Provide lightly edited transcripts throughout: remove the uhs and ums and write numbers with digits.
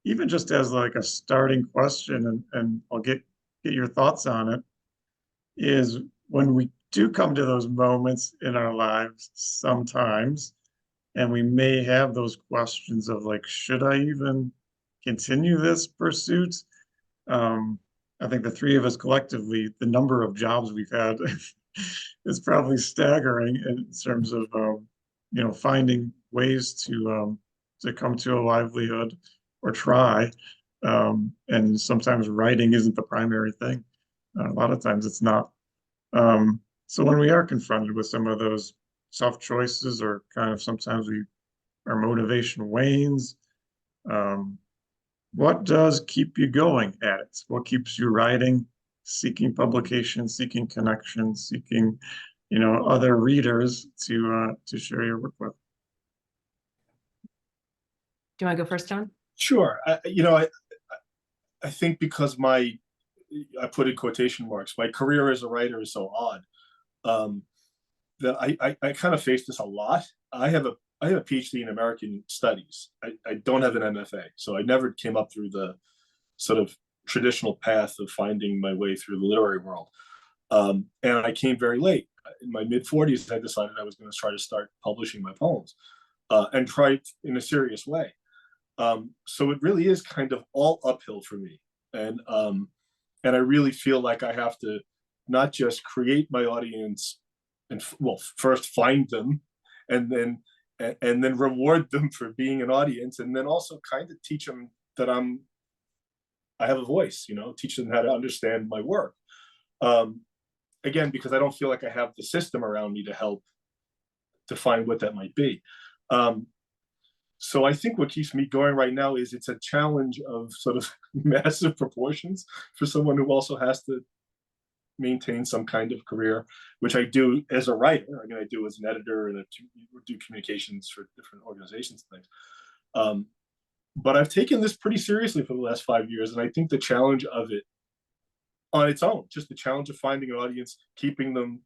even just as like a starting question, and I'll get your thoughts on it, is when we do come to those moments in our lives sometimes, and we may have those questions of like, should I even continue this pursuit? Um, I think the three of us collectively, the number of jobs we've had is probably staggering in terms of finding ways to come to a livelihood or try. And sometimes writing isn't the primary thing. A lot of times it's not. So when we are confronted with some of those tough choices, or kind of sometimes our motivation wanes, um, what does keep you going at it? What keeps you writing, seeking publication, seeking connections, seeking, other readers to share your work with? Do you want to go first, John? Sure. I think because I put in quotation marks, my career as a writer is so odd, that I kind of face this a lot. I have a PhD in American Studies. I don't have an MFA, so I never came up through the sort of traditional path of finding my way through the literary world. And I came very late. In my mid-40s, I decided I was going to try to start publishing my poems, and try in a serious way. So it really is kind of all uphill for me. And I really feel like I have to not just create my audience and, well, first find them, and then reward them for being an audience, and then also kind of teach them that I have a voice, teach them how to understand my work. Again, because I don't feel like I have the system around me to help define what that might be. So I think what keeps me going right now is it's a challenge of sort of massive proportions for someone who also has to maintain some kind of career, which I do as a writer. I mean, I do as an editor, and I do communications for different organizations and things. But I've taken this pretty seriously for the last 5 years, and I think the challenge of it on its own, just the challenge of finding an audience, keeping them,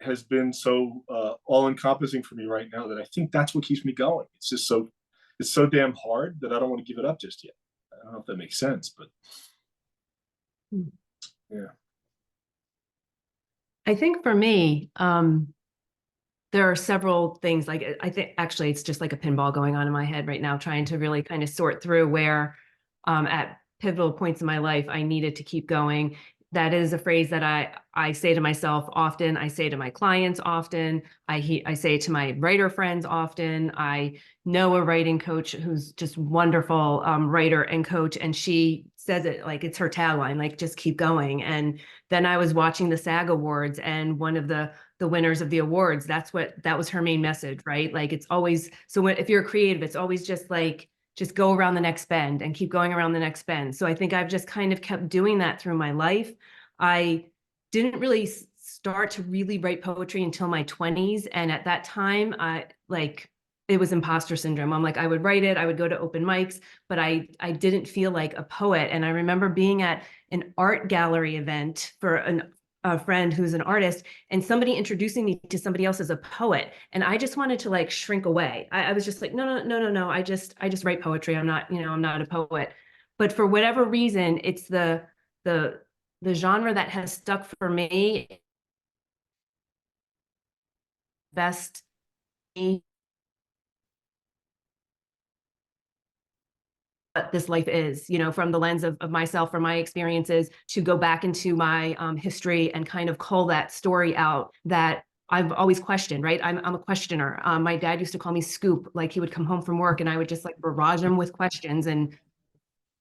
has been so all-encompassing for me right now, that I think that's what keeps me going. It's so damn hard that I don't want to give it up just yet. I don't know if that makes sense, but yeah. I think for me, there are several things. Like, I think actually it's just like a pinball going on in my head right now, trying to really kind of sort through where at pivotal points in my life I needed to keep going. That is a phrase that I say to myself often. I say to my clients often. I say to my writer friends often. I know a writing coach who's just wonderful writer and coach, and she says it like it's her tagline, like, just keep going. And then I was watching the SAG Awards, and one of the winners of the awards, that was her main message, right? Like, it's always, so if you're creative, it's always just like, just go around the next bend and keep going around the next bend. So I think I've just kind of kept doing that through my life. I didn't really start to really write poetry until my 20s. And at that time, it was imposter syndrome. I'm like, I would write it, I would go to open mics, but I didn't feel like a poet. And I remember being at an art gallery event for a friend who's an artist, and somebody introducing me to somebody else as a poet. And I just wanted to like shrink away. I was just like, no. I just write poetry. I'm not a poet. But for whatever reason, it's the genre that has stuck for me best. What this life is, from the lens of myself, from my experiences, to go back into my history and kind of call that story out that I've always questioned, right? I'm a questioner. My dad used to call me Scoop. Like, he would come home from work and I would just like barrage him with questions. And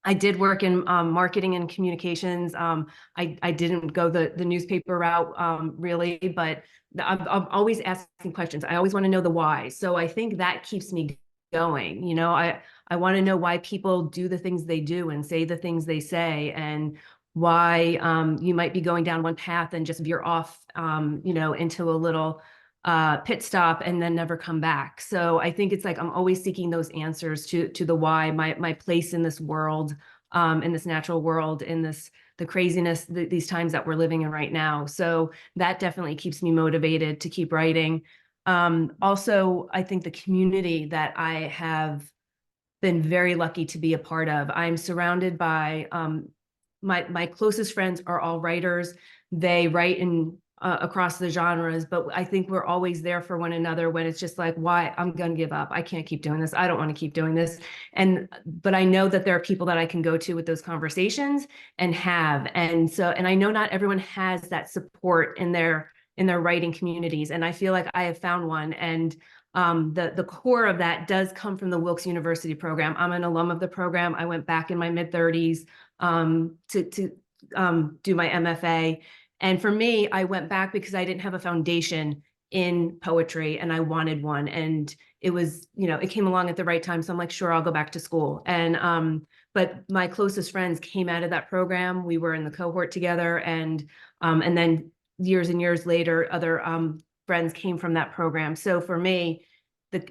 I did work in marketing and communications. I didn't go the newspaper route really, but I'm always asking questions. I always want to know the why. So I think that keeps me going. I want to know why people do the things they do and say the things they say, and why you might be going down one path and just veer off, into a little pit stop and then never come back. So I think it's like I'm always seeking those answers to the why, my place in this world, in this natural world, in the craziness, these times that we're living in right now. So that definitely keeps me motivated to keep writing. Also, I think the community that I have been very lucky to be a part of. I'm surrounded by my closest friends are all writers. They write in across the genres, but I think we're always there for one another when it's just like, why, I'm gonna give up. I can't keep doing this. I don't want to keep doing this. But I know that there are people that I can go to with those conversations and have. And I know not everyone has that support in their writing communities. And I feel like I have found one. And the core of that does come from the Wilkes University program. I'm an alum of the program. I went back in my mid-30s to do my MFA. And for me, I went back because I didn't have a foundation in poetry and I wanted one. And it was, it came along at the right time. So I'm like, sure, I'll go back to school. But my closest friends came out of that program. We were in the cohort together. And then years and years later, other friends came from that program. So for me,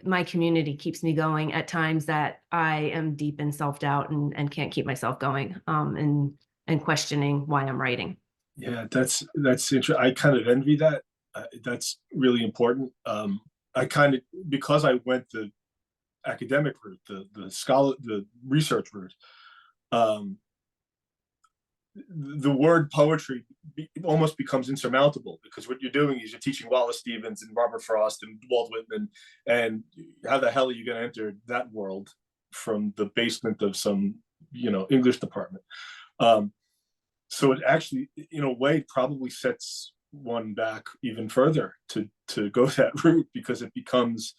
my community keeps me going at times that I am deep in self-doubt and can't keep myself going and questioning why I'm writing. Yeah, that's interesting. I kind of envy that. That's really important. I kind of, because I went the academic route, the research route, the word poetry almost becomes insurmountable, because what you're doing is you're teaching Wallace Stevens and Robert Frost and Walt Whitman, and how the hell are you going to enter that world from the basement of some English department? So it actually, in a way, probably sets one back even further to go that route, because it becomes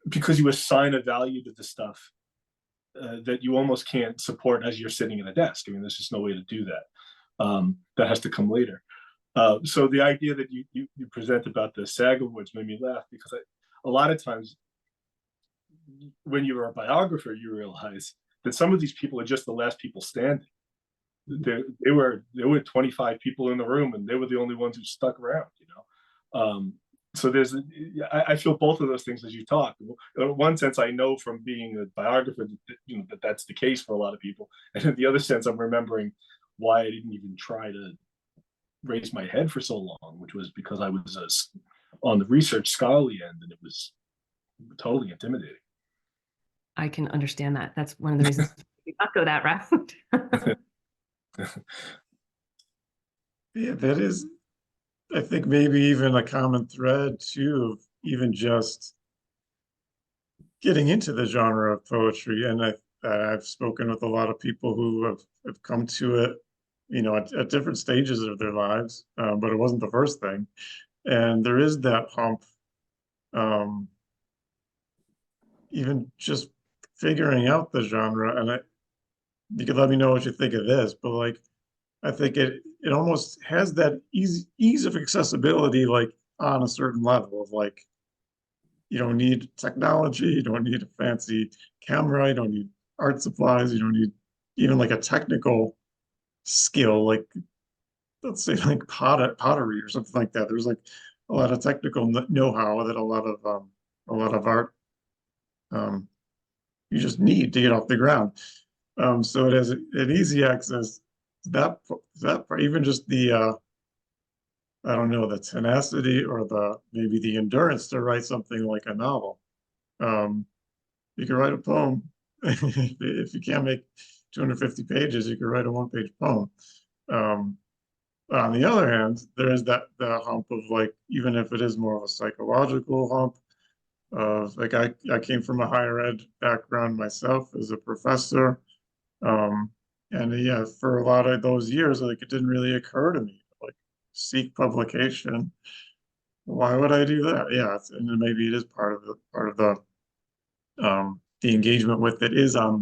because you assign a value to the stuff that you almost can't support as you're sitting at a desk. I mean, there's just no way to do that. That has to come later. So the idea that you present about the SAG Awards made me laugh, because a lot of times when you're a biographer, you realize that some of these people are just the last people standing. There were 25 people in the room, and they were the only ones who stuck around. So I feel both of those things as you talk. In one sense, I know from being a biographer that that's the case for a lot of people, and in the other sense, I'm remembering why I didn't even try to raise my head for so long, which was because I was on the research scholarly end, and it was totally intimidating. I can understand that. That's one of the reasons we not go that route. Yeah, that is, I think, maybe even a common thread too, of even just getting into the genre of poetry. And I've spoken with a lot of people who have come to it, at different stages of their lives, but it wasn't the first thing. And there is that hump, even just figuring out the genre. And you could let me know what you think of this, but like, I think it almost has that ease of accessibility, like on a certain level of like, you don't need technology, you don't need a fancy camera, you don't need art supplies, you don't need even like a technical skill, like let's say like pottery or something like that. There's like a lot of technical know-how that a lot of art you just need to get off the ground. So it has an easy access to that part, even just the I don't know, the tenacity or maybe the endurance to write something like a novel. You can write a poem. If you can't make 250 pages, you can write a one-page poem. On the other hand, there is that hump of like, even if it is more of a psychological hump, of like I came from a higher ed background myself as a professor. And yeah, for a lot of those years, like it didn't really occur to me to like seek publication. Why would I do that? Yeah, and maybe it is part of the engagement with it is on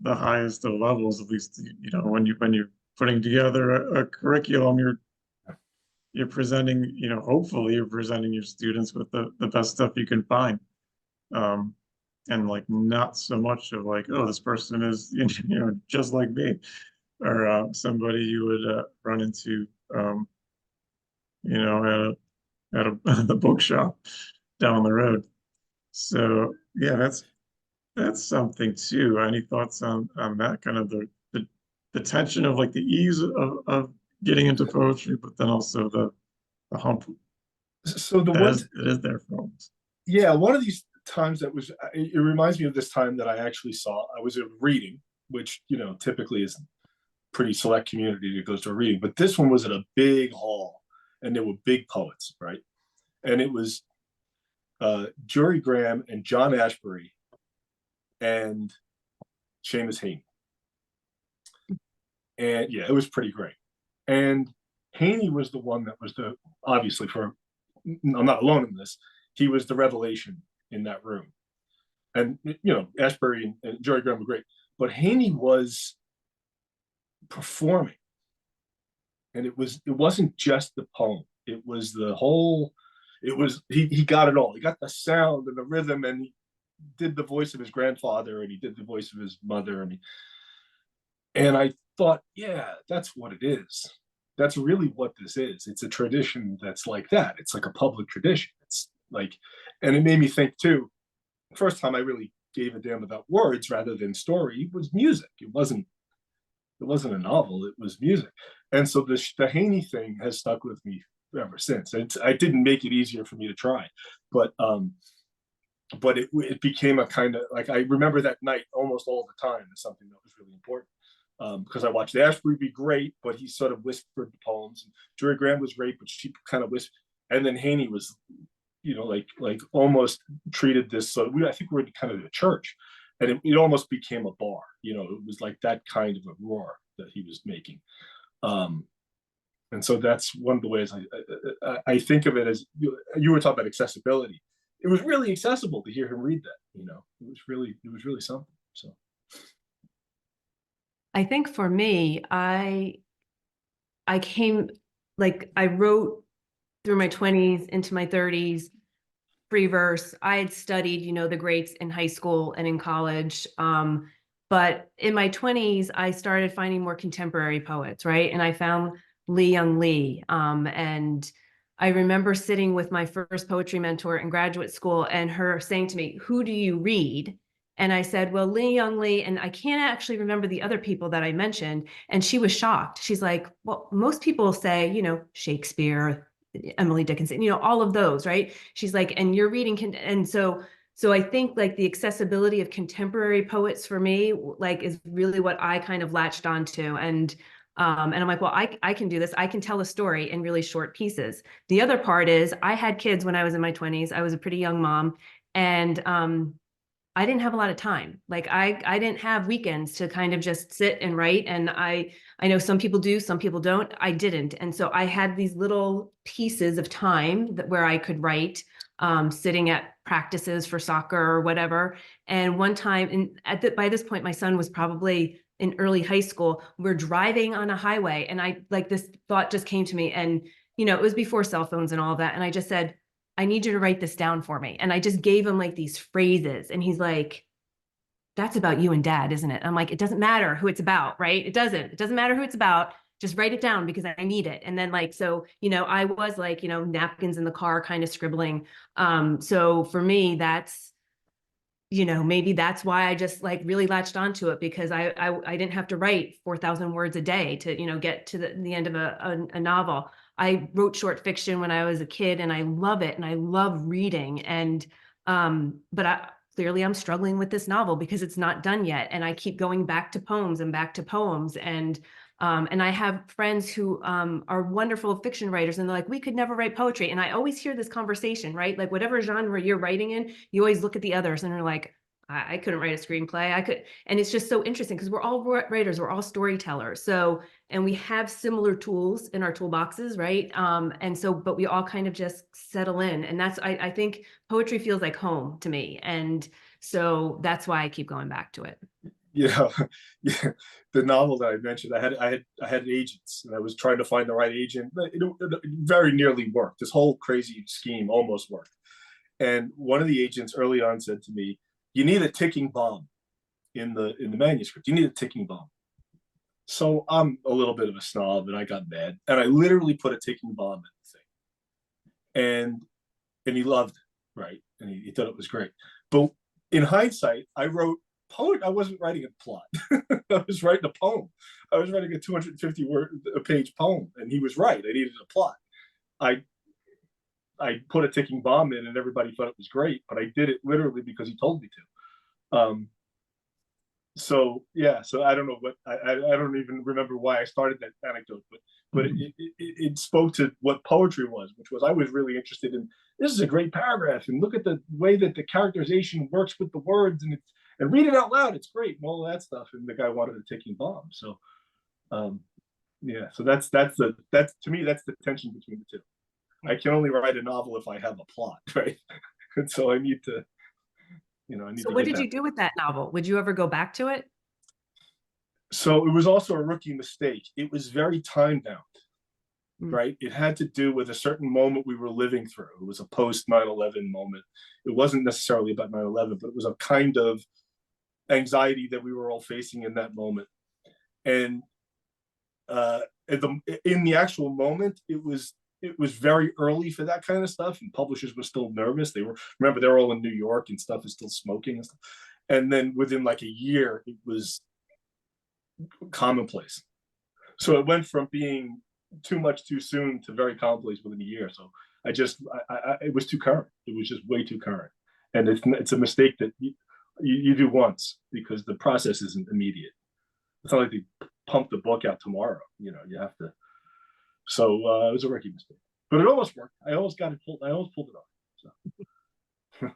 the highest of levels. At least when you're putting together a curriculum, you're presenting, hopefully you're presenting your students with the best stuff you can find. And like not so much of like, oh, this person is just like me, or somebody you would run into at the bookshop down the road. So yeah, that's something too. Any thoughts on that kind of the tension of like the ease of getting into poetry, but then also the hump So the that one, it is there for us. yeah, one of these times that was, it reminds me of this time that I actually saw, I was at a reading, which, typically is pretty select community that goes to a reading, but this one was at a big hall and there were big poets, right? And it was Jory Graham and John Ashbery and Seamus Heaney. And yeah, it was pretty great. And Heaney was the one that was obviously I'm not alone in this, he was the revelation in that room. And, Ashbery and Jory Graham were great, but Heaney was performing. And it wasn't just the poem, it was the whole, he got it all. He got the sound and the rhythm, and he did the voice of his grandfather, and he did the voice of his mother. And I thought, yeah, that's what it is. That's really what this is. It's a tradition that's like that. It's like a public tradition. It's like, and it made me think too, the first time I really gave a damn about words rather than story was music. It wasn't a novel, it was music. And so the Haney thing has stuck with me ever since. I didn't make it easier for me to try, but it became a kind of like, I remember that night almost all the time as something that was really important. Because I watched Ashbery be great, but he sort of whispered the poems. And Jory Graham was great, but she kind of whispered. And then Haney was, like almost treated this. So I think we were kind of in a church, and it almost became a bar. It was like that kind of a roar that he was making. And so that's one of the ways I think of it as, you were talking about accessibility. It was really accessible to hear him read that. It was really something. So. I think for me, I came, like, I wrote through my 20s into my 30s, free verse. I had studied, the greats in high school and in college. But in my 20s, I started finding more contemporary poets, right? And I found Young Lee. And I remember sitting with my first poetry mentor in graduate school and her saying to me, "Who do you read?" And I said, "Well, Young Lee," and I can't actually remember the other people that I mentioned. And she was shocked. She's like, "Well, most people say, Shakespeare, Emily Dickinson, all of those, right?" She's like, "And you're reading," and so I think like the accessibility of contemporary poets for me, like, is really what I kind of latched onto. And I'm like, well, I can do this. I can tell a story in really short pieces. The other part is I had kids when I was in my 20s. I was a pretty young mom, and I didn't have a lot of time. Like I didn't have weekends to kind of just sit and write. And I know some people do, some people don't. I didn't. And so I had these little pieces of time where I could write, sitting at practices for soccer or whatever. And one time, and by this point, my son was probably in early high school. We're driving on a highway, and I like this thought just came to me. And it was before cell phones and all of that. And I just said, "I need you to write this down for me." And I just gave him like these phrases, and he's like, "That's about you and Dad, isn't it?" I'm like, "It doesn't matter who it's about, right? It doesn't matter who it's about. Just write it down because I need it." And then so, I was like, napkins in the car kind of scribbling. So for me, that's, maybe that's why I just like really latched onto it, because I didn't have to write 4,000 words a day to, get to the end of a novel. I wrote short fiction when I was a kid, and I love it, and I love reading. And but clearly I'm struggling with this novel because it's not done yet, and I keep going back to poems and back to poems. And I have friends who are wonderful fiction writers, and they're like, "We could never write poetry." And I always hear this conversation, right? Like whatever genre you're writing in, you always look at the others and you're like, I couldn't write a screenplay. I could. And it's just so interesting because we're all writers, we're all storytellers. So, and we have similar tools in our toolboxes, right? And so, but we all kind of just settle in. And that's, I think poetry feels like home to me. And so that's why I keep going back to it. Yeah, yeah. The novel that I mentioned, I had agents, and I was trying to find the right agent. It very nearly worked. This whole crazy scheme almost worked. And one of the agents early on said to me, "You need a ticking bomb in the manuscript. You need a ticking bomb." So I'm a little bit of a snob, and I got mad, and I literally put a ticking bomb in the thing, and he loved it, right? And he thought it was great. But in hindsight, I wasn't writing a plot. I was writing a poem. I was writing a 250 page poem, and he was right. I needed a plot. I put a ticking bomb in and everybody thought it was great, but I did it literally because he told me to. So yeah, so I don't know what I don't even remember why I started that anecdote, but it spoke to what poetry was, which was I was really interested in. This is a great paragraph, and look at the way that the characterization works with the words, and read it out loud. It's great, and all of that stuff. And the guy wanted a ticking bomb, so yeah. So that's to me that's the tension between the two. I can only write a novel if I have a plot, right? And so I need to. I need So to what get did you do with that novel? Would you ever go back to it? So it was also a rookie mistake. It was very time bound, right? It had to do with a certain moment we were living through. It was a post 9/11 moment. It wasn't necessarily about 9/11, but it was a kind of anxiety that we were all facing in that moment. And in the actual moment, it was very early for that kind of stuff, and publishers were still nervous. Remember, they're all in New York and stuff is still smoking and stuff. And then within like a year, it was commonplace. So it went from being too much too soon to very commonplace within a year. So it was too current. It was just way too current, and it's a mistake that you do once because the process isn't immediate. It's not like they pump the book out tomorrow. You have to. So it was a rookie mistake, but it almost worked. I almost got it pulled. I almost pulled it off. So.